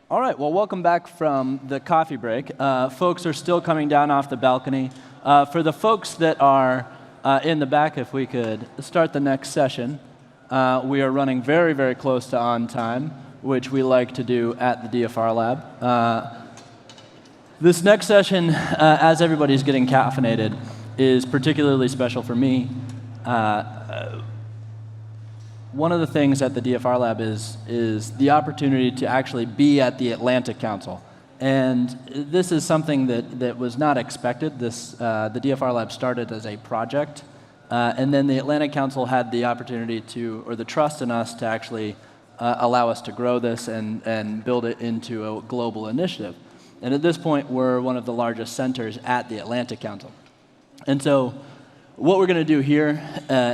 All right, well, welcome back from the coffee break. Folks are still coming down off the balcony. For the folks that are in the back, if we could start the next session. We are running very, very close to on time, which we like to do at the DFRLab. This next session, as everybody's getting caffeinated, is particularly special for me. One of the things at the DFRLab is the opportunity to actually be at the Atlantic Council. And this is something that was not expected. The DFRLab started as a project, and then the Atlantic Council had the opportunity to, or the trust in us to actually allow us to grow this and build it into a global initiative. And at this point, we're one of the largest centers at the Atlantic Council. And so what we're going to do here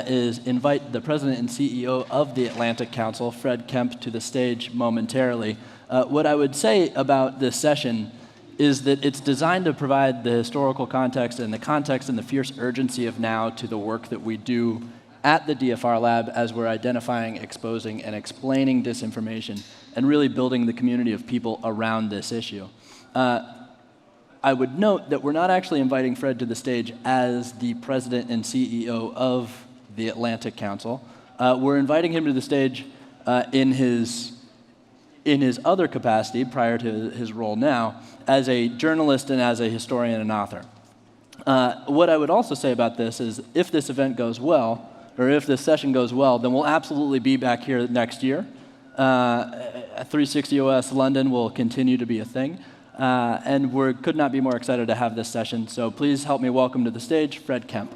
is invite the president and CEO of the Atlantic Council, Fred Kempe, to the stage momentarily. What I would say about this session is that it's designed to provide the historical context and the fierce urgency of now to the work that we do at the DFRLab as we're identifying, exposing, and explaining disinformation and really building the community of people around this issue. I would note that we're not actually inviting Fred to the stage as the president and CEO of the Atlantic Council. We're inviting him to the stage in his other capacity, prior to his role now, as a journalist and as a historian and author. What I would also say about this is if this event goes well, or if this session goes well, then we'll absolutely be back here next year. 360 OS London will continue to be a thing. And we could not be more excited to have this session. So please help me welcome to the stage Fred Kempe.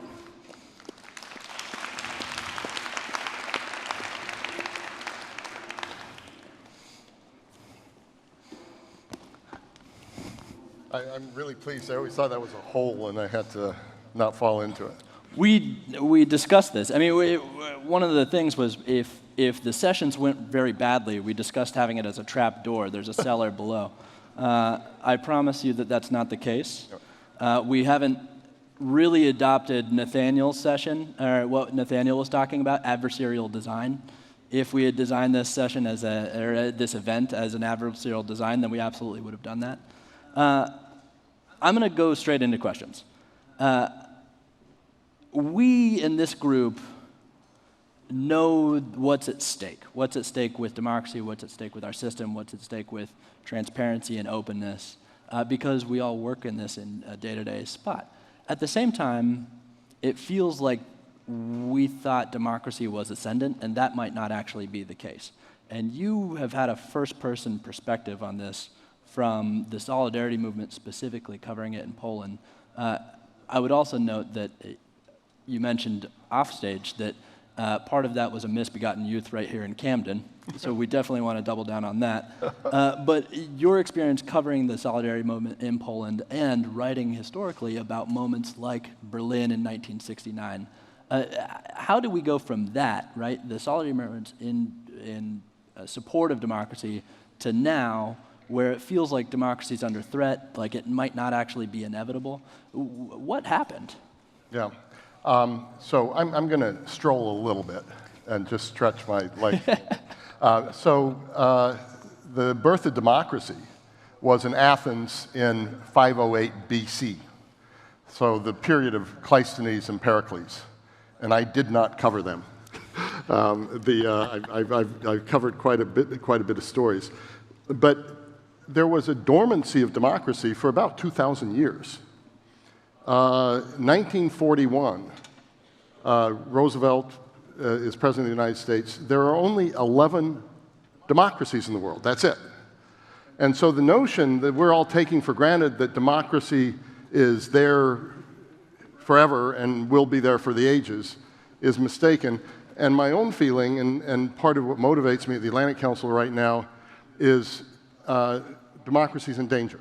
I'm really pleased. I always thought that was a hole, and I had to not fall into it. We discussed this. I mean, one of the things was if the sessions went very badly, we discussed having it as a trap door. There's a cellar below. I promise you that that's not the case. We haven't really adopted Nathaniel's session, or what Nathaniel was talking about, adversarial design. If we had designed this session or this event as an adversarial design, then we absolutely would have done that. I'm going to go straight into questions. We in this group know what's at stake. What's at stake with democracy, what's at stake with our system, what's at stake with transparency and openness, because we all work in this in a day-to-day spot. At the same time, it feels like we thought democracy was ascendant, and that might not actually be the case. And you have had a first-person perspective on this from the Solidarity movement, specifically covering it in Poland. I would also note that you mentioned offstage that part of that was a misbegotten youth right here in Camden, so we definitely want to double down on that. But your experience covering the Solidarity movement in Poland and writing historically about moments like Berlin in 1969, how do we go from that, right, the Solidarity movement in support of democracy, to now where it feels like democracy is under threat, like it might not actually be inevitable? What happened? Yeah. So I'm going to stroll a little bit and just stretch my leg. The birth of democracy was in Athens in 508 BC, so the period of Cleisthenes and Pericles, and I did not cover them. I've covered quite a bit of stories, but there was a dormancy of democracy for about 2,000 years. 1941, Roosevelt is president of the United States. There are only 11 democracies in the world. That's it. And so the notion that we're all taking for granted that democracy is there forever and will be there for the ages is mistaken. And my own feeling, and part of what motivates me at the Atlantic Council right now, is democracy is in danger.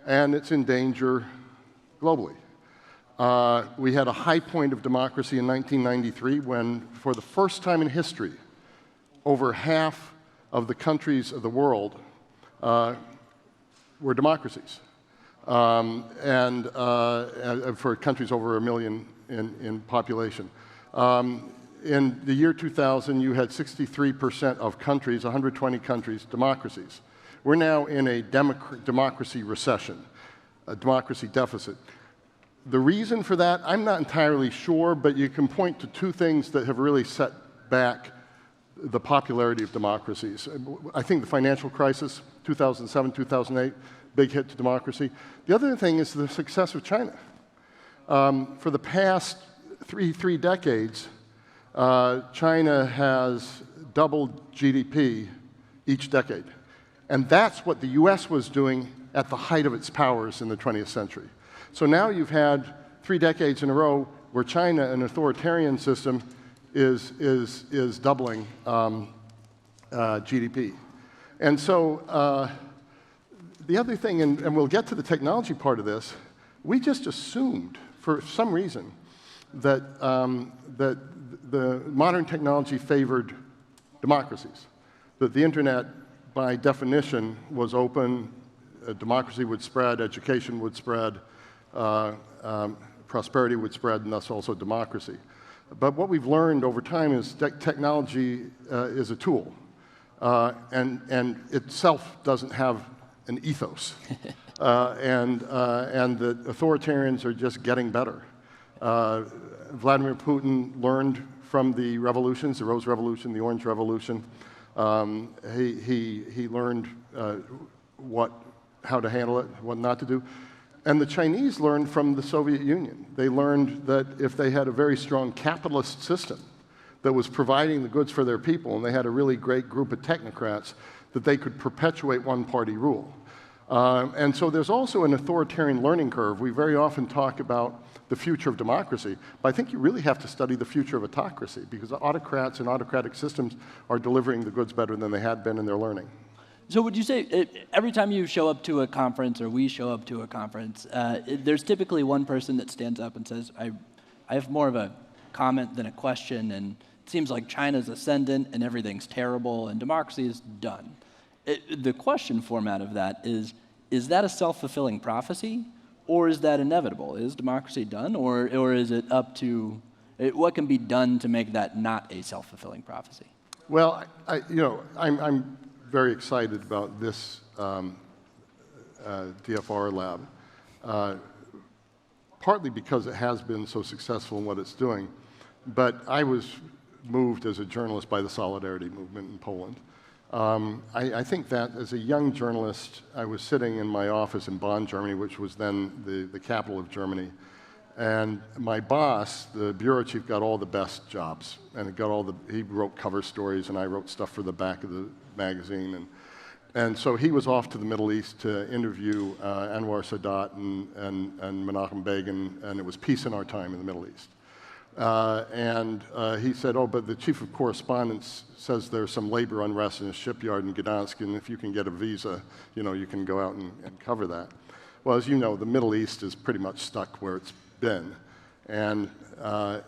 And it's in danger globally. We had a high point of democracy in 1993 when, for the first time in history, over half of the countries of the world were democracies, and for countries over 1 million in population. In the year 2000, you had 63% of countries, 120 countries, democracies. We're now in a democracy recession, a democracy deficit. The reason for that, I'm not entirely sure, but you can point to two things that have really set back the popularity of democracies. I think the financial crisis, 2007, 2008, big hit to democracy. The other thing is the success of China. For the past three decades, China has doubled GDP each decade. And that's what the US was doing at the height of its powers in the 20th century. So now you've had 3 decades in a row where China, an authoritarian system, is doubling GDP. And so the other thing, and we'll get to the technology part of this, we just assumed, for some reason, that, that the modern technology favored democracies, that the internet, by definition, was open, democracy would spread, education would spread, prosperity would spread, and thus also democracy. But what we've learned over time is that technology is a tool, and itself doesn't have an ethos, and that authoritarians are just getting better. Vladimir Putin learned from the revolutions, the Rose Revolution, the Orange Revolution. He learned how to handle it, what not to do. And the Chinese learned from the Soviet Union. They learned that if they had a very strong capitalist system that was providing the goods for their people, and they had a really great group of technocrats, that they could perpetuate one-party rule. And so there's also an authoritarian learning curve. We very often talk about the future of democracy, but I think you really have to study the future of autocracy, because autocrats and autocratic systems are delivering the goods better than they had been, and they're learning. So would you say every time you show up to a conference, or we show up to a conference, there's typically one person that stands up and says, I have more of a comment than a question, and it seems like China's ascendant and everything's terrible and democracy is done. The question format of that is that a self-fulfilling prophecy, or is that inevitable? Is democracy done, or is it up to, what can be done to make that not a self-fulfilling prophecy? Well, I'm very excited about this DFRLab, partly because it has been so successful in what it's doing, but I was moved as a journalist by the Solidarity movement in Poland. I think that as a young journalist, I was sitting in my office in Bonn, Germany, which was then the capital of Germany, and my boss, the bureau chief, got all the best jobs, and he wrote cover stories, and I wrote stuff for the back of the magazine, and so he was off to the Middle East to interview Anwar Sadat and Menachem Begin, and it was peace in our time in the Middle East. He said, oh, but the chief of correspondence says there's some labor unrest in a shipyard in Gdansk, and if you can get a visa, you can go out and cover that. Well, as you know, the Middle East is pretty much stuck where it's been. And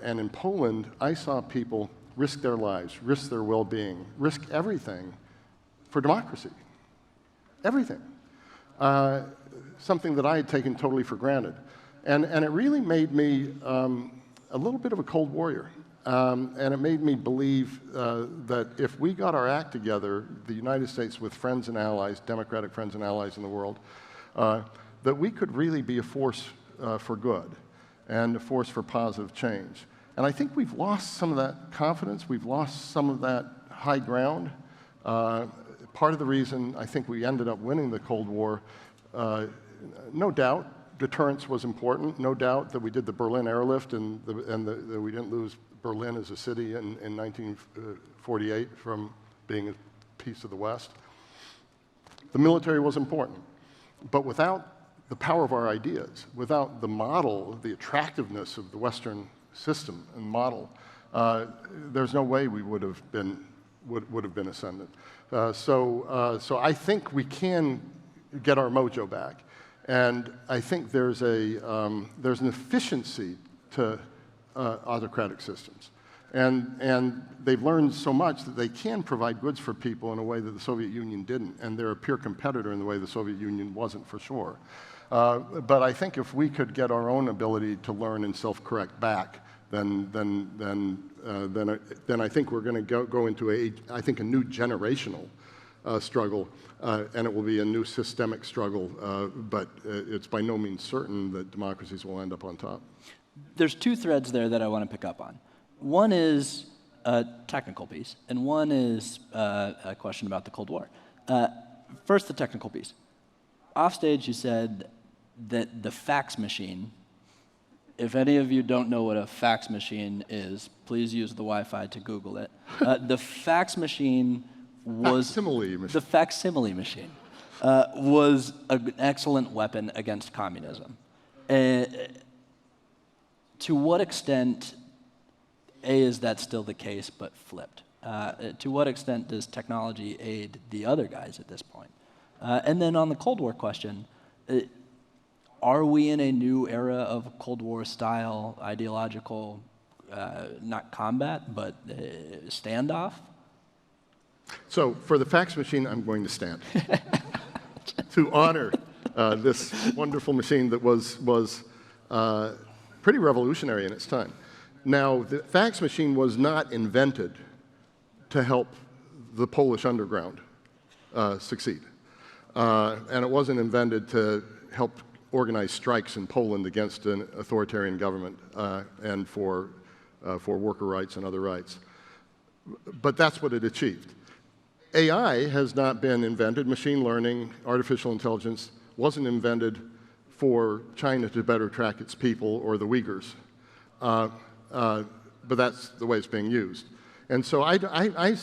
in Poland, I saw people risk their lives, risk their well-being, risk everything for democracy. Everything. Something that I had taken totally for granted. And it really made me a little bit of a cold warrior. And it made me believe that if we got our act together, the United States with friends and allies, democratic friends and allies in the world, that we could really be a force for good and a force for positive change. And I think we've lost some of that confidence. We've lost some of that high ground. Part of the reason I think we ended up winning the Cold War, no doubt, deterrence was important. No doubt that we did the Berlin airlift and that we didn't lose Berlin as a city in 1948 from being a piece of the West. The military was important. But without the power of our ideas, without the model, the attractiveness of the Western system and model, there's no way we would have been ascendant. So I think we can get our mojo back. And I think there's an efficiency to autocratic systems. And they've learned so much that they can provide goods for people in a way that the Soviet Union didn't. And they're a peer competitor in the way the Soviet Union wasn't, for sure. But I think if we could get our own ability to learn and self-correct back, then I think we're going to go into a new generational struggle, and it will be a new systemic struggle, but it's by no means certain that democracies will end up on top. There's two threads there that I want to pick up on. One is a technical piece, and one is a question about the Cold War. First, the technical piece. Offstage, you said that the fax machine, if any of you don't know what a fax machine is, please use the Wi-Fi to Google it. The fax machine was... Facsimile machine. The facsimile machine was an excellent weapon against communism. To what extent, is that still the case, but flipped? To what extent does technology aid the other guys at this point? And then on the Cold War question, are we in a new era of Cold War style ideological, not combat, but standoff? So for the fax machine, I'm going to stand to honor this wonderful machine that was pretty revolutionary in its time. Now, the fax machine was not invented to help the Polish underground succeed. And it wasn't invented to help organize strikes in Poland against an authoritarian government and for worker rights and other rights. But that's what it achieved. AI has not been invented. Machine learning, artificial intelligence wasn't invented for China to better track its people or the Uyghurs. But that's the way it's being used. And so I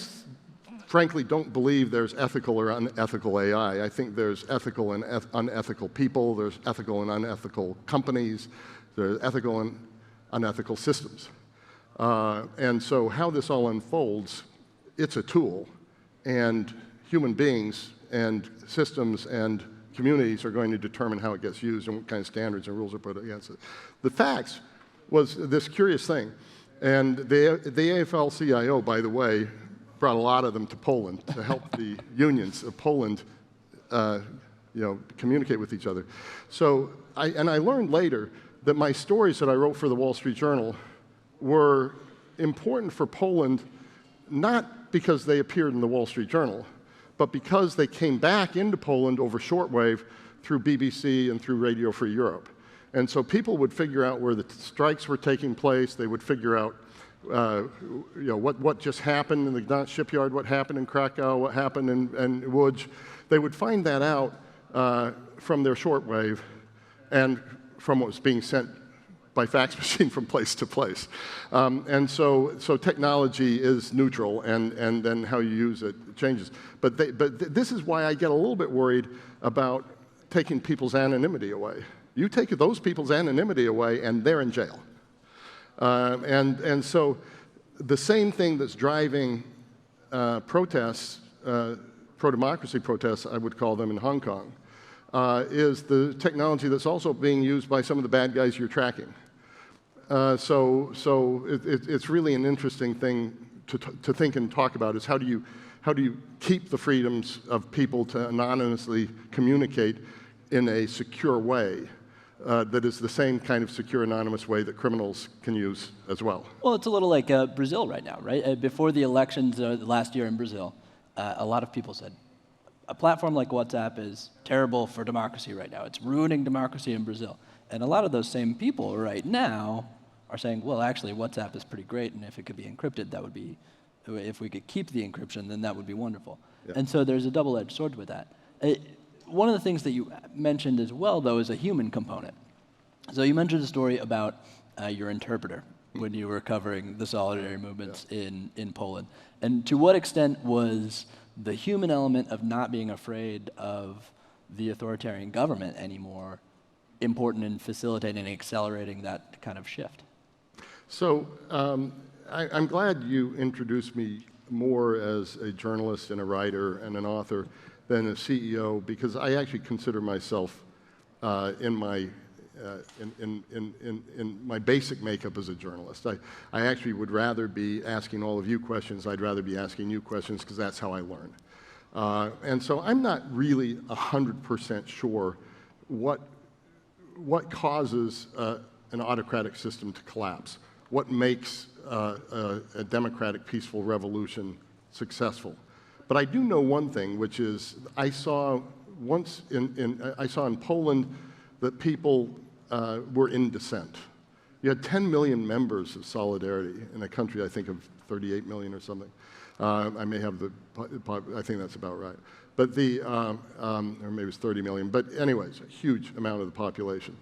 frankly don't believe there's ethical or unethical AI. I think there's ethical and unethical people, there's ethical and unethical companies, there's ethical and unethical systems. And so how this all unfolds, it's a tool, and human beings and systems and communities are going to determine how it gets used and what kind of standards and rules are put against it. The fax was this curious thing, and the AFL-CIO, by the way, brought a lot of them to Poland to help the unions of Poland communicate with each other. So I learned later that my stories that I wrote for the Wall Street Journal were important for Poland, not because they appeared in the Wall Street Journal, but because they came back into Poland over shortwave through BBC and through Radio Free Europe. And so people would figure out where the strikes were taking place. They would figure out what just happened in the Gdansk shipyard, what happened in Krakow, what happened in Łódź. They would find that out from their shortwave and from what was being sent by fax machine from place to place. And so technology is neutral, and then how you use it changes. But this is why I get a little bit worried about taking people's anonymity away. You take those people's anonymity away, and they're in jail. And so the same thing that's driving protests, pro-democracy protests, I would call them in Hong Kong, is the technology that's also being used by some of the bad guys you're tracking. So it's really an interesting thing to think and talk about, is how do you keep the freedoms of people to anonymously communicate in a secure way that is the same kind of secure, anonymous way that criminals can use as well. Well, it's a little like Brazil right now, right? Before the elections last year in Brazil, a lot of people said, a platform like WhatsApp is terrible for democracy right now. It's ruining democracy in Brazil. And a lot of those same people right now are saying, well, actually, WhatsApp is pretty great, and if it could be encrypted, that would be, if we could keep the encryption, then that would be wonderful. Yeah. And so there's a double-edged sword with that. One of the things that you mentioned as well, though, is a human component. So you mentioned a story about your interpreter when you were covering the solidarity movements in Poland. And to what extent was the human element of not being afraid of the authoritarian government anymore important in facilitating and accelerating that kind of shift? So I'm glad you introduced me more as a journalist and a writer and an author than a CEO, because I actually consider myself in my basic makeup as a journalist. I actually would rather be asking all of you questions. I'd rather be asking you questions, because that's how I learn. And so I'm not really 100% sure what causes an autocratic system to collapse, what makes a democratic, peaceful revolution successful. But I do know one thing, which is I saw once I saw in Poland that people were in dissent. You had 10 million members of Solidarity in a country, I think, of 38 million or something. I may have I think that's about right. But or maybe it's 30 million. But anyways, a huge amount of the population.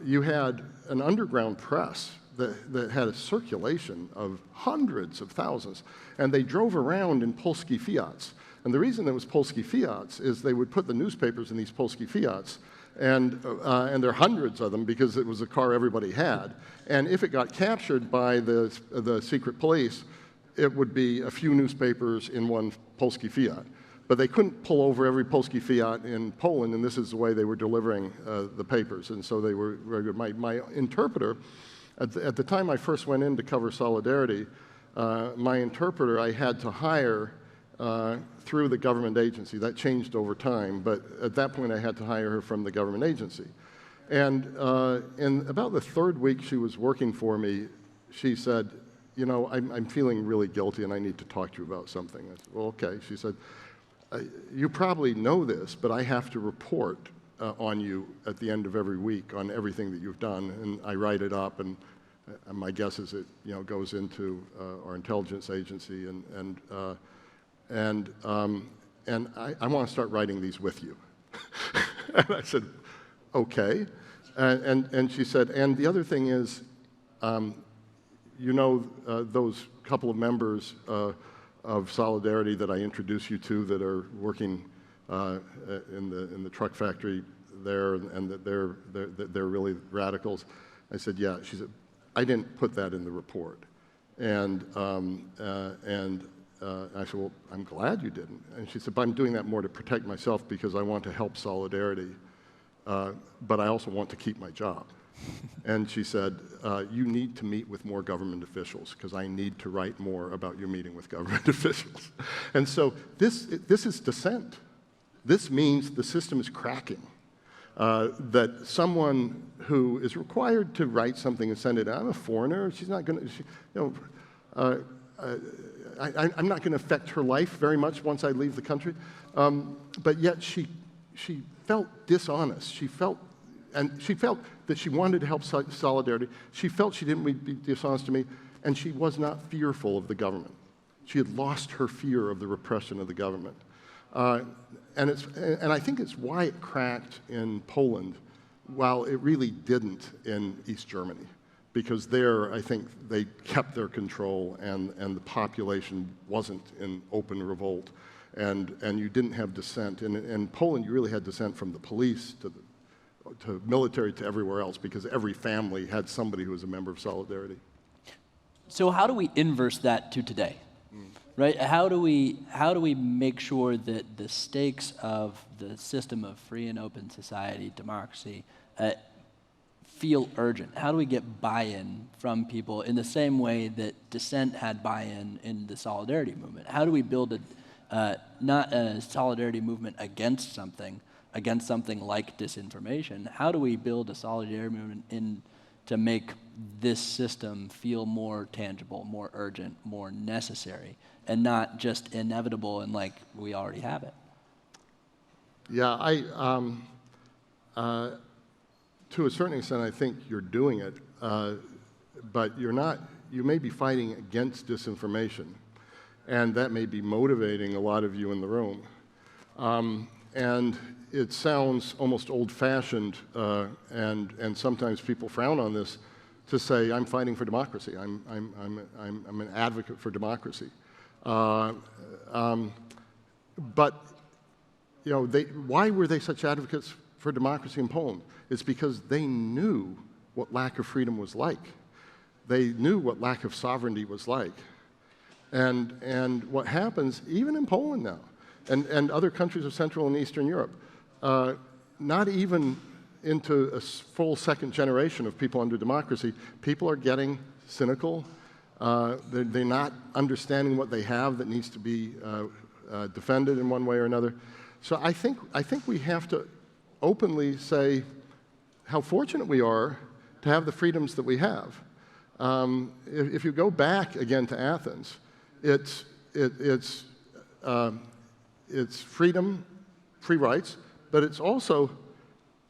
You had an underground press that had a circulation of hundreds of thousands. And they drove around in Polski Fiats. And the reason it was Polski Fiats is they would put the newspapers in these Polski Fiats, and there are hundreds of them because it was a car everybody had. And if it got captured by the secret police, it would be a few newspapers in one Polski Fiat. But they couldn't pull over every Polski Fiat in Poland, and this is the way they were delivering the papers. And so they were very good. My interpreter, at the time I first went in to cover Solidarity, my interpreter I had to hire through the government agency. That changed over time, but at that point I had to hire her from the government agency. And in about the third week she was working for me, she said, you know, I'm feeling really guilty and I need to talk to you about something. I said, well, okay. She said, you probably know this, but I have to report on you at the end of every week on everything that you've done, and I write it up, and my guess is it goes into our intelligence agency, and I want to start writing these with you. And I said, okay. And she said, and the other thing is, those couple of members of Solidarity that I introduced you to that are working in the truck factory there, and that they're really radicals. I said, yeah. She said, I didn't put that in the report. And I said, well, I'm glad you didn't. And she said, but I'm doing that more to protect myself because I want to help Solidarity, but I also want to keep my job. And she said, you need to meet with more government officials because I need to write more about your meeting with government officials. And so this is dissent. This means the system is cracking. That someone who is required to write something and send it out, I'm a foreigner, she's not going to, I'm not going to affect her life very much once I leave the country. But yet she felt dishonest. She felt that she wanted to help Solidarity. She felt she didn't be dishonest to me, and she was not fearful of the government. She had lost her fear of the repression of the government. And I think it's why it cracked in Poland, while it really didn't in East Germany. Because there, I think they kept their control, and the population wasn't in open revolt, and you didn't have dissent. In Poland, you really had dissent from the police to military to everywhere else, because every family had somebody who was a member of Solidarity. So how do we inverse that to today? Right? How do we make sure that the stakes of the system of free and open society, democracy, feel urgent? How do we get buy-in from people in the same way that dissent had buy-in in the Solidarity movement? How do we build not a Solidarity movement against something like disinformation? How do we build a Solidarity movement to make this system feel more tangible, more urgent, more necessary, and not just inevitable and like we already have it? Yeah, to a certain extent, I think you're doing it, but you're not. You may be fighting against disinformation, and that may be motivating a lot of you in the room. And it sounds almost old-fashioned, and sometimes people frown on this, to say I'm fighting for democracy. I'm an advocate for democracy. But why were they such advocates for democracy in Poland? It's because they knew what lack of freedom was like. They knew what lack of sovereignty was like. And what happens, even in Poland now, and other countries of Central and Eastern Europe, not even into a full second generation of people under democracy, people are getting cynical. They're not understanding what they have that needs to be defended in one way or another. So I think we have to openly say how fortunate we are to have the freedoms that we have. If you go back again to Athens, it's it's freedom, free rights, but it's also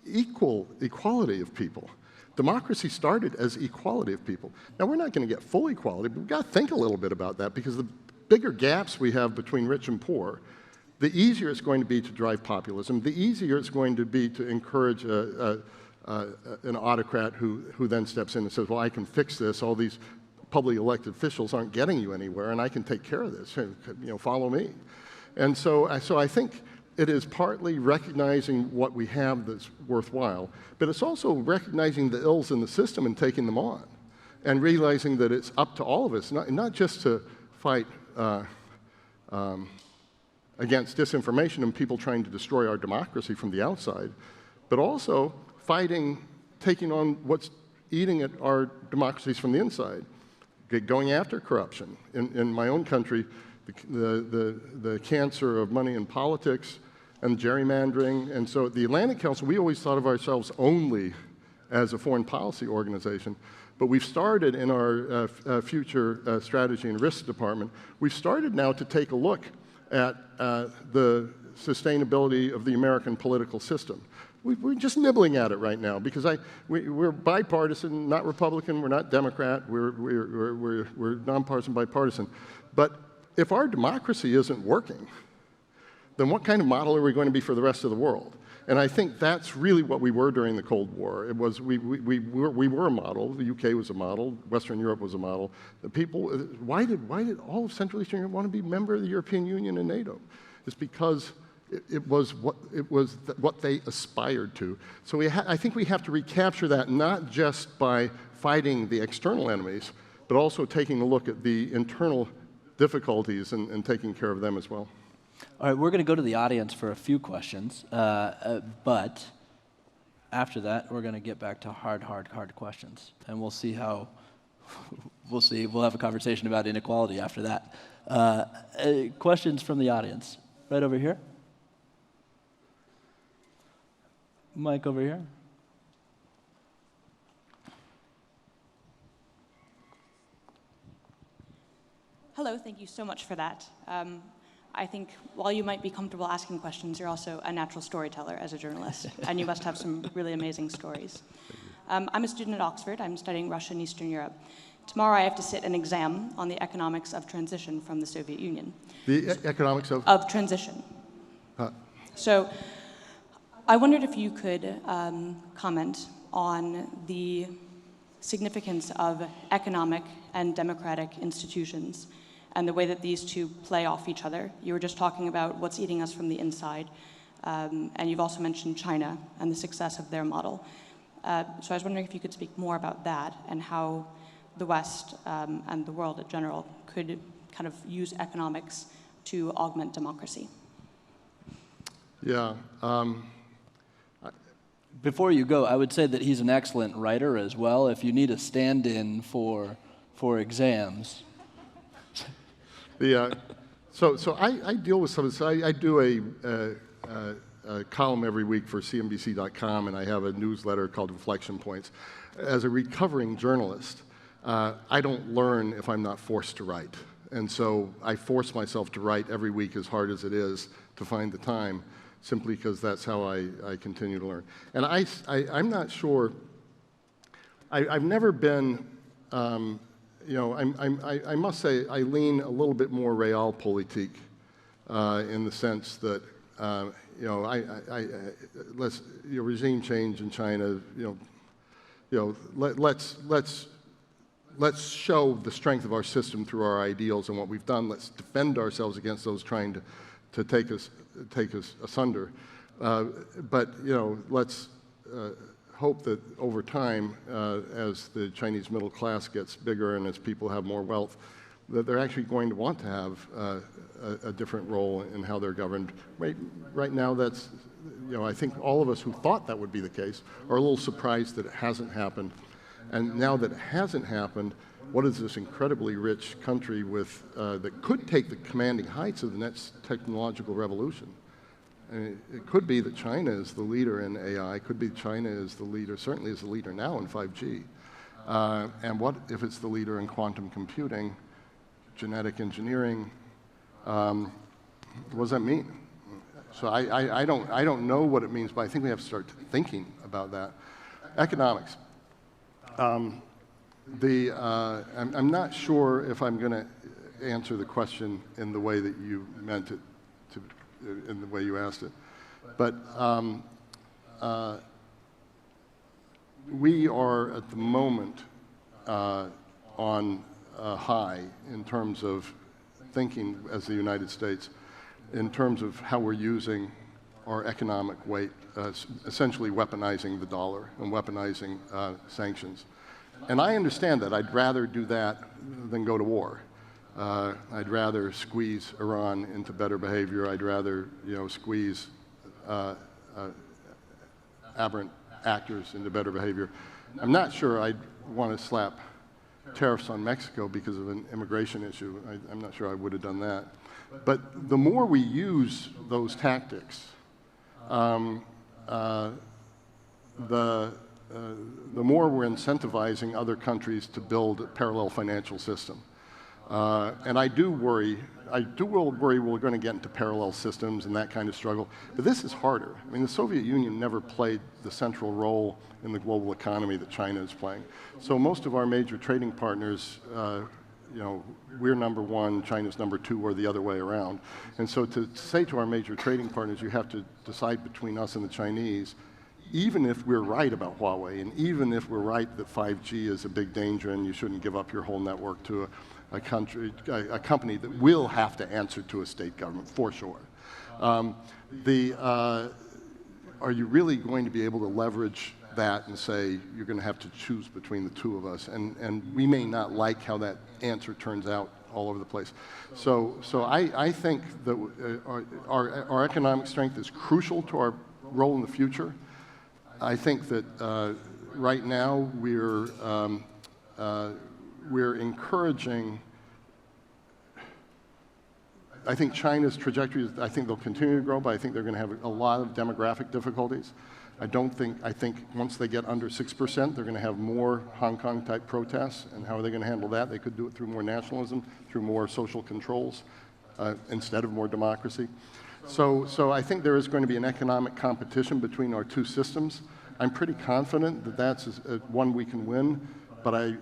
equality of people. Democracy started as equality of people. Now, we're not going to get full equality, but we've got to think a little bit about that, because the bigger gaps we have between rich and poor, the easier it's going to be to drive populism, the easier it's going to be to encourage an autocrat who then steps in and says, well, I can fix this, all these publicly elected officials aren't getting you anywhere, and I can take care of this, follow me. And so I think it is partly recognizing what we have that's worthwhile, but it's also recognizing the ills in the system and taking them on, and realizing that it's up to all of us, not just to fight against disinformation and people trying to destroy our democracy from the outside, but also taking on what's eating at our democracies from the inside, going after corruption. In my own country, the cancer of money in politics and gerrymandering. And so at the Atlantic Council, we always thought of ourselves only as a foreign policy organization. But we've started in our future strategy and risk department, we've started now to take a look at the sustainability of the American political system. We're just nibbling at it right now, because we're bipartisan, not Republican, we're not Democrat, we're nonpartisan, bipartisan. But if our democracy isn't working, then what kind of model are we going to be for the rest of the world? And I think that's really what we were during the Cold War. It was we were a model. The UK was a model. Western Europe was a model. The people. Why did all of Central Eastern Europe want to be a member of the European Union and NATO? It's because it was what they aspired to. So I think we have to recapture that, not just by fighting the external enemies, but also taking a look at the internal difficulties and taking care of them as well. All right, we're going to go to the audience for a few questions, but after that, we're going to get back to hard questions, and we'll see how. We'll have a conversation about inequality after that. Questions from the audience, right over here. Mike over here. Hello, thank you so much for that. I think while you might be comfortable asking questions, you're also a natural storyteller as a journalist, and you must have some really amazing stories. I'm a student at Oxford. I'm studying Russia and Eastern Europe. Tomorrow I have to sit an exam on the economics of transition from the Soviet Union. The economics of? Of transition. So I wondered if you could comment on the significance of economic and democratic institutions and the way that these two play off each other. You were just talking about what's eating us from the inside, and you've also mentioned China and the success of their model. So I was wondering if you could speak more about that and how the West and the world in general could kind of use economics to augment democracy. Yeah. Before you go, I would say that he's an excellent writer as well. If you need a stand-in for exams. So I deal with some of this. I do a column every week for CNBC.com, and I have a newsletter called Inflection Points. As a recovering journalist, I don't learn if I'm not forced to write. And so I force myself to write every week as hard as it is to find the time, simply because that's how I continue to learn. And I'm not sure, I've never been, I must say I lean a little bit more realpolitik in the sense that, regime change in China, let's show the strength of our system through our ideals and what we've done. Let's defend ourselves against those trying to take us asunder. But let's hope that over time, as the Chinese middle class gets bigger and as people have more wealth, that they're actually going to want to have a different role in how they're governed. Right now, that's, I think all of us who thought that would be the case are a little surprised that it hasn't happened. And now that it hasn't happened, what is this incredibly rich country with that could take the commanding heights of the next technological revolution? I mean, it could be that China is the leader in AI. It could be China is the leader, certainly is the leader now in 5G. And what if it's the leader in quantum computing, genetic engineering, What does that mean? So I don't know what it means, but I think we have to start thinking about that. Economics. I'm not sure if I'm going to answer the question in the way that you meant it, in the way you asked it. But we are at the moment on a high in terms of thinking as the United States, in terms of how we're using our economic weight, essentially weaponizing the dollar and weaponizing sanctions. And I understand that. I'd rather do that than go to war. I'd rather squeeze Iran into better behavior. I'd rather, squeeze aberrant actors into better behavior. I'm not sure I'd want to slap tariffs on Mexico because of an immigration issue. I'm not sure I would have done that. But the more we use those tactics, the more we're incentivizing other countries to build a parallel financial system. And I do worry we're going to get into parallel systems and that kind of struggle. But this is harder. I mean, the Soviet Union never played the central role in the global economy that China is playing. So most of our major trading partners, we're number one, China's number two, or the other way around. And so to say to our major trading partners, you have to decide between us and the Chinese, even if we're right about Huawei, and even if we're right that 5G is a big danger and you shouldn't give up your whole network to a company that will have to answer to a state government, for sure. Are you really going to be able to leverage that and say you're going to have to choose between the two of us? And we may not like how that answer turns out all over the place. So I think that our economic strength is crucial to our role in the future. I think that right now we're encouraging. I think China's trajectory, I think they'll continue to grow, but I think they're going to have a lot of demographic difficulties. I think once they get under 6%, they're going to have more Hong Kong type protests. And how are they going to handle that? They could do it through more nationalism, through more social controls, instead of more democracy. So I think there is going to be an economic competition between our two systems. I'm pretty confident that that's one we can win, but I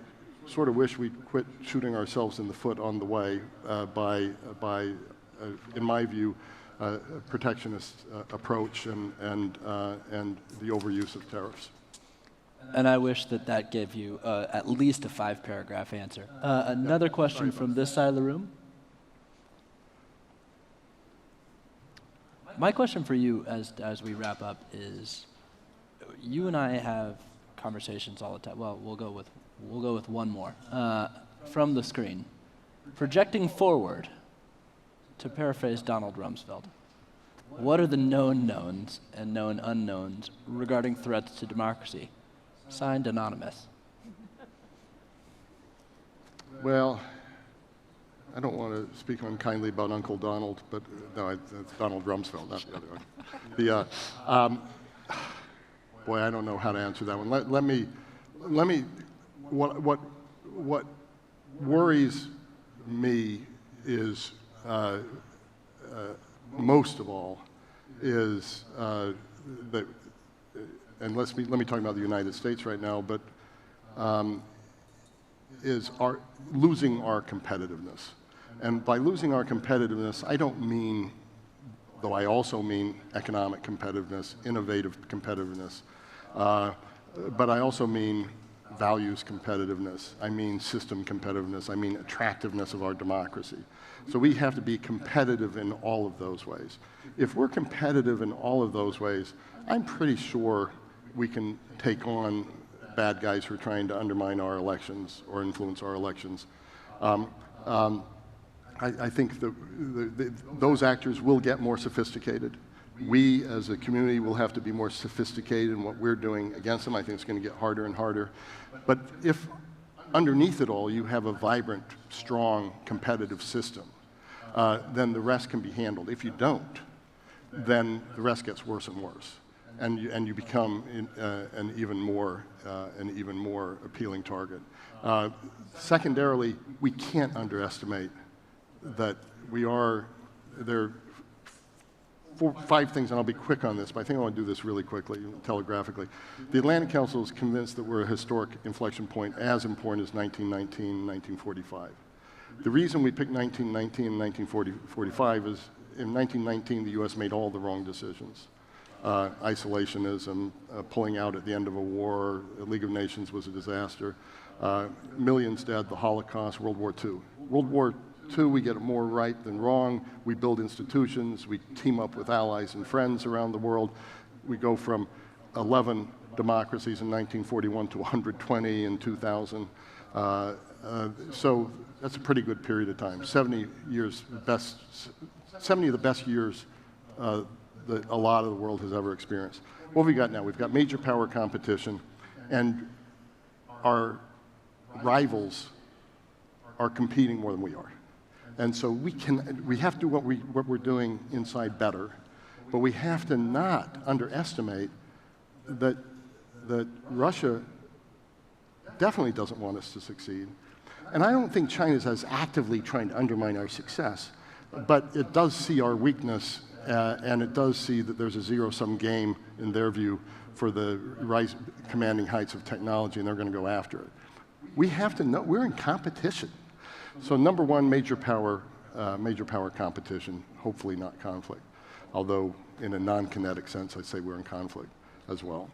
sort of wish we'd quit shooting ourselves in the foot on the way by in my view, a protectionist approach and the overuse of tariffs. And I wish that gave you at least a 5-paragraph answer. Another question from this side of the room. My question for you as we wrap up is, you and I have conversations all the time. Well, we'll go with one more from the screen. Projecting forward, to paraphrase Donald Rumsfeld, what are the known knowns and known unknowns regarding threats to democracy? Signed, Anonymous. Well, I don't want to speak unkindly about Uncle Donald, but no, it's Donald Rumsfeld, not the other one. Boy, I don't know how to answer that one. Let me. What worries me is most of all is that, and let me talk about the United States right now, but is losing our competitiveness. And by losing our competitiveness, I don't mean, though I also mean economic competitiveness, innovative competitiveness, but I also mean values competitiveness. I mean system competitiveness. I mean attractiveness of our democracy. So we have to be competitive in all of those ways. If we're competitive in all of those ways, I'm pretty sure we can take on bad guys who are trying to undermine our elections or influence our elections. I think those actors will get more sophisticated. We, as a community, will have to be more sophisticated in what we're doing against them. I think it's going to get harder and harder. But if underneath it all you have a vibrant, strong, competitive system, then the rest can be handled. If you don't, then the rest gets worse and worse, and you become an even more appealing target. Secondarily, we can't underestimate that there 5 things, and I'll be quick on this, but I think I want to do this really quickly, telegraphically. The Atlantic Council is convinced that we're a historic inflection point as important as 1919 and 1945. The reason we picked 1919 and 1945 is in 1919, the U.S. made all the wrong decisions. Isolationism, pulling out at the end of a war, the League of Nations was a disaster, millions dead, the Holocaust, World War II. World War II, we get it more right than wrong. We build institutions, we team up with allies and friends around the world. We go from 11 democracies in 1941 to 120 in 2000. So that's a pretty good period of time. 70 of the best years that a lot of the world has ever experienced. What have we got now? We've got major power competition, and our rivals are competing more than we are. And so we have to do what we're doing inside better, but we have to not underestimate that Russia definitely doesn't want us to succeed. And I don't think China is as actively trying to undermine our success, but it does see our weakness, and it does see that there's a zero-sum game, in their view, for the commanding heights of technology, and they're going to go after it. We have to know we're in competition. So number one, major power competition, hopefully not conflict. Although in a non-kinetic sense, I'd say we're in conflict as well.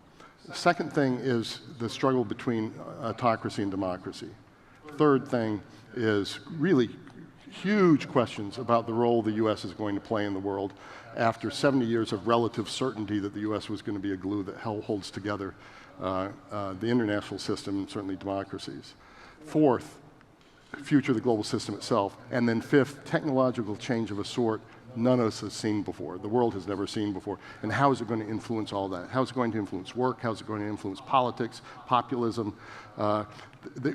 The second thing is the struggle between autocracy and democracy. Third thing is really huge questions about the role the U.S. is going to play in the world after 70 years of relative certainty that the U.S. was going to be a glue that holds together the international system and certainly democracies. Fourth, future of the global system itself. And then fifth, technological change of a sort none of us has seen before, the world has never seen before. And how is it going to influence all that? How is it going to influence work? How is it going to influence politics, populism?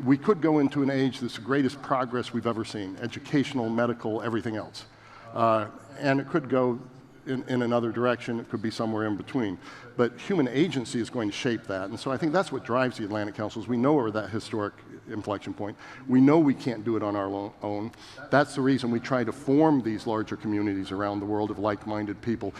We could go into an age that's the greatest progress we've ever seen, educational, medical, everything else. And it could go in another direction. It could be somewhere in between. But human agency is going to shape that. And so I think that's what drives the Atlantic Councils. We know we're at that historic inflection point. We know we can't do it on our own. That's the reason we try to form these larger communities around the world of like-minded people.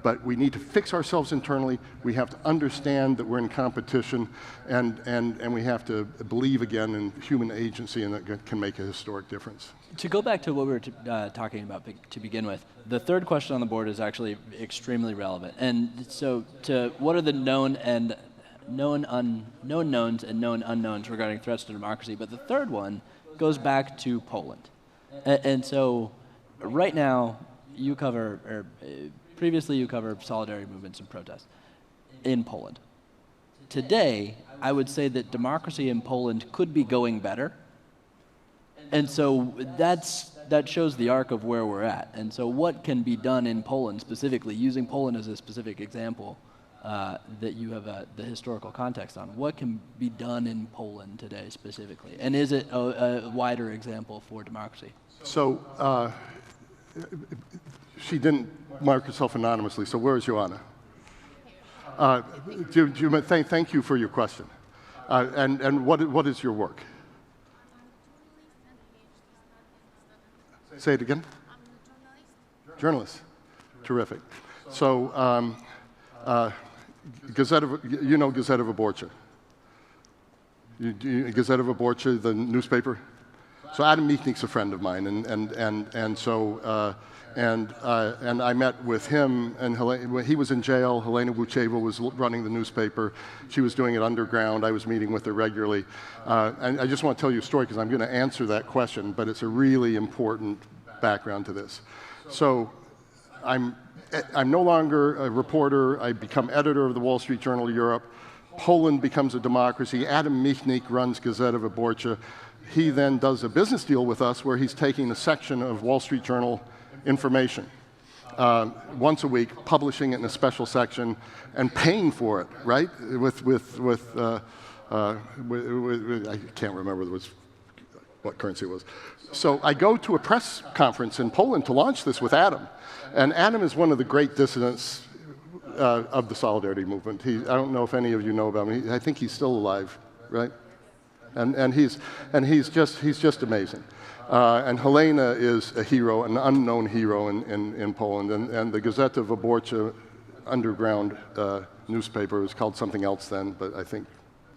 But we need to fix ourselves internally. We have to understand that we're in competition, and we have to believe again in human agency, and that can make a historic difference. To go back to what we were talking about to begin with, the third question on the board is actually extremely relevant. And so, what are the known knowns and known unknowns regarding threats to democracy? But the third one goes back to Poland. And so, right now, you cover, previously you covered solidarity movements and protests in Poland. Today, I would say that democracy in Poland could be going better. And so that shows the arc of where we're at. And so what can be done in Poland specifically, using Poland as a specific example that you have the historical context on, what can be done in Poland today specifically? And is it a wider example for democracy? So she didn't mark herself anonymously, so where is Joanna? Thank you for your question. And what is your work? Say it again? Journalist. Terrific. So, Gazeta of Wyborcza. Gazeta of Wyborcza, the newspaper? So Adam Michnik's a friend of mine, and so I met with him, and when he was in jail. Helena Vucheva was running the newspaper. She was doing it underground. I was meeting with her regularly. And I just want to tell you a story because I'm going to answer that question, but it's a really important background to this. So I'm no longer a reporter. I become editor of the Wall Street Journal Europe. Poland becomes a democracy. Adam Michnik runs Gazeta of Wyborcza. He then does a business deal with us where he's taking a section of Wall Street Journal information once a week, publishing it in a special section, and paying for it, right? I can't remember what currency it was. So I go to a press conference in Poland to launch this with Adam, and Adam is one of the great dissidents of the Solidarity movement. I don't know if any of you know about him. I think he's still alive, right? And he's just amazing. And Helena is a hero, an unknown hero in Poland. And the Gazeta Wyborcza underground newspaper was called something else then, but I think,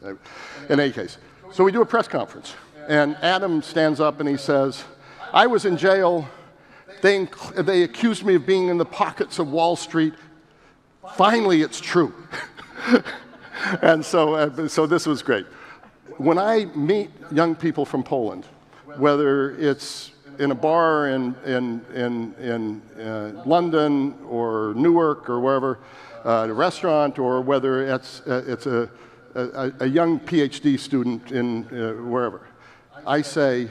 in any case. So we do a press conference. And Adam stands up and he says, I was in jail. They accused me of being in the pockets of Wall Street. Finally, it's true. And so this was great. When I meet young people from Poland, whether it's in a bar in London or Newark or wherever, a restaurant, or whether it's a young PhD student in wherever, I say,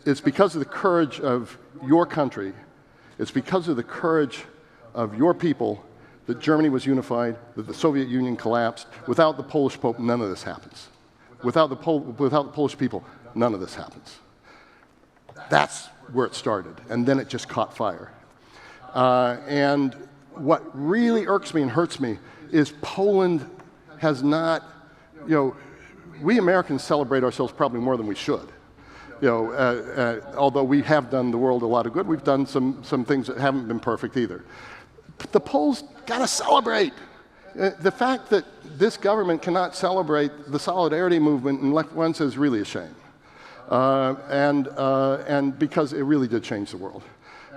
it's because of the courage of your country, it's because of the courage of your people that Germany was unified, that the Soviet Union collapsed. Without the Polish Pope, none of this happens. Without the Polish people, none of this happens. That's where it started, and then it just caught fire. And what really irks me and hurts me is Poland has not, we Americans celebrate ourselves probably more than we should. Although we have done the world a lot of good, we've done some things that haven't been perfect either. But the Poles got to celebrate. The fact that this government cannot celebrate the solidarity movement in Lech Wałęsa is really a shame. And because it really did change the world.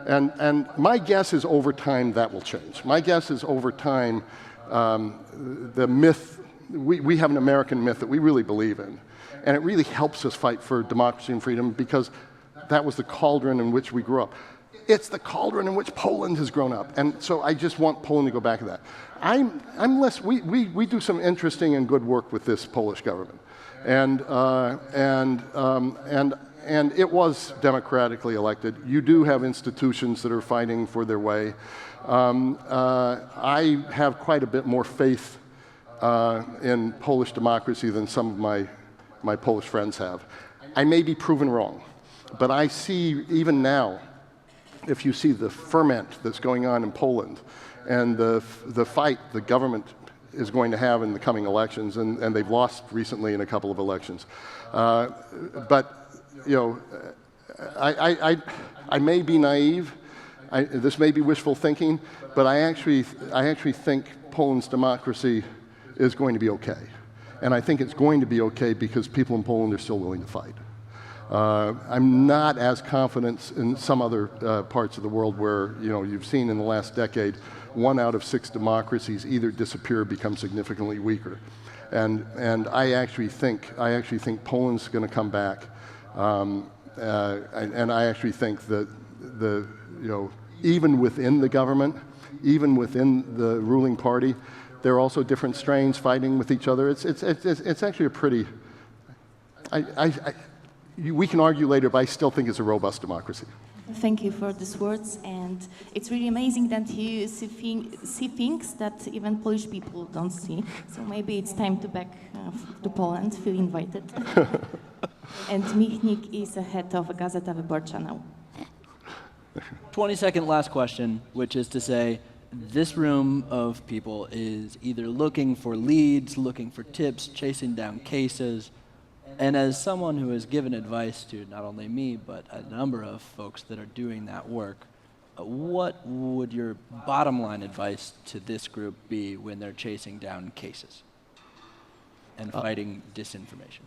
And my guess is over time that will change. My guess is over time the myth, we have an American myth that we really believe in. And it really helps us fight for democracy and freedom because that was the cauldron in which we grew up. It's the cauldron in which Poland has grown up. And so I just want Poland to go back to that. We do some interesting and good work with this Polish government. And it was democratically elected. You do have institutions that are fighting for their way. I have quite a bit more faith in Polish democracy than some of my Polish friends have. I may be proven wrong, but I see even now, if you see the ferment that's going on in Poland and the fight the government is going to have in the coming elections, and they've lost recently in a couple of elections. But I may be naive. This may be wishful thinking, but I actually think Poland's democracy is going to be okay. And I think it's going to be okay because people in Poland are still willing to fight. I'm not as confident in some other parts of the world where you've seen in the last decade 1 out of 6 democracies either disappear or become significantly weaker. And I actually think Poland's going to come back. And I actually think that even within the government, even within the ruling party, there are also different strains fighting with each other. It's actually a pretty. We can argue later, but I still think it's a robust democracy. Thank you for these words, and it's really amazing that you see things that even Polish people don't see. So maybe it's time to back to Poland, feel invited. And Michnik is the head of Gazeta Wyborcza now. 20-second last question, which is to say, this room of people is either looking for leads, looking for tips, chasing down cases. And as someone who has given advice to not only me, but a number of folks that are doing that work, what would your bottom line advice to this group be when they're chasing down cases and fighting disinformation?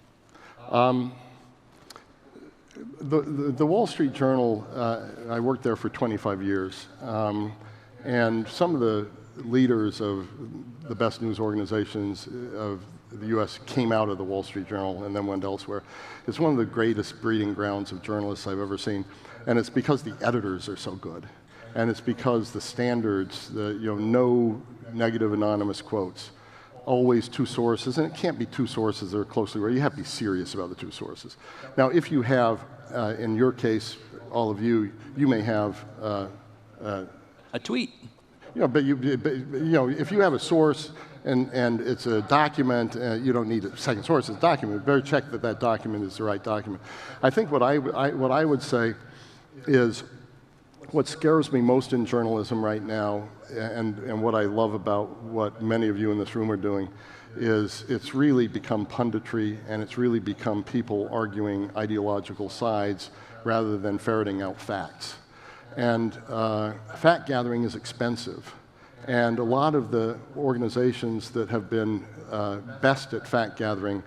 The Wall Street Journal, I worked there for 25 years, and some of the leaders of the best news organizations of the U.S. came out of the Wall Street Journal and then went elsewhere. It's one of the greatest breeding grounds of journalists I've ever seen, and it's because the editors are so good, and it's because the standards, no negative anonymous quotes, always 2 sources, and it can't be 2 sources that are closely related. You have to be serious about the 2 sources. Now, if you have, in your case, all of you may have a tweet. But if you have a source and it's a document, you don't need a second source. It's a document. You better check that that document is the right document. I think what I would say is what scares me most in journalism right now, and what I love about what many of you in this room are doing, is it's really become punditry, and it's really become people arguing ideological sides rather than ferreting out facts. And fact gathering is expensive. And a lot of the organizations that have been best at fact gathering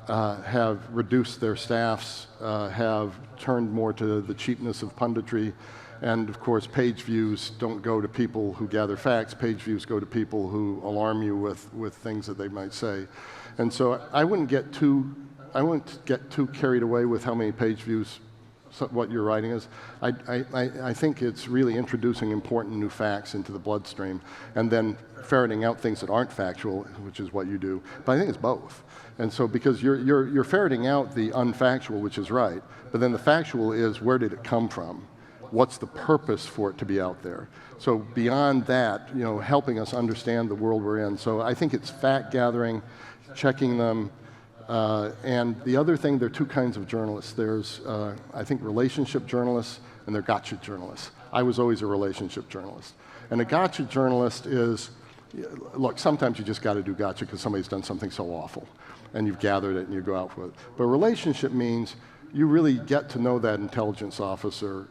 have reduced their staffs, have turned more to the cheapness of punditry, and of course page views don't go to people who gather facts, page views go to people who alarm you with things that they might say. And so I wouldn't get too carried away with how many page views what you're writing is. I think it's really introducing important new facts into the bloodstream and then ferreting out things that aren't factual, which is what you do. But I think it's both. And so because you're ferreting out the unfactual, which is right, but then the factual is, where did it come from? What's the purpose for it to be out there? So beyond that, helping us understand the world we're in. So I think it's fact gathering, checking them, and the other thing, there are two kinds of journalists. There's, I think, relationship journalists, and there are gotcha journalists. I was always a relationship journalist. And a gotcha journalist is, look, sometimes you just got to do gotcha because somebody's done something so awful, and you've gathered it and you go out with it. But relationship means you really get to know that intelligence officer,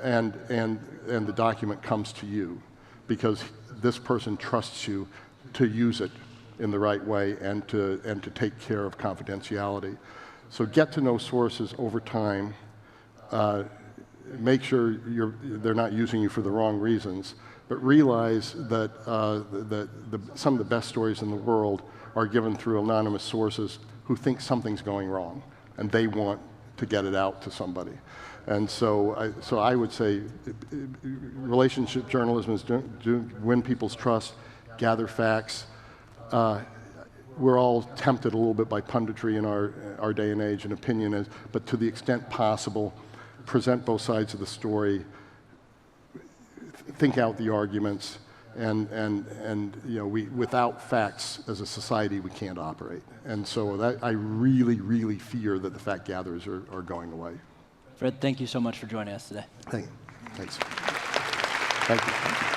and the document comes to you because this person trusts you to use it in the right way and to take care of confidentiality. So get to know sources over time. Make sure they're not using you for the wrong reasons, but realize that some of the best stories in the world are given through anonymous sources who think something's going wrong, and they want to get it out to somebody. And so I would say relationship journalism is win people's trust, gather facts. We're all tempted a little bit by punditry in our day and age, and opinion is, but to the extent possible, present both sides of the story, think out the arguments, and without facts as a society we can't operate. And so I really, really fear that the fact gatherers are going away. Fred, thank you so much for joining us today. Thanks. Thank you.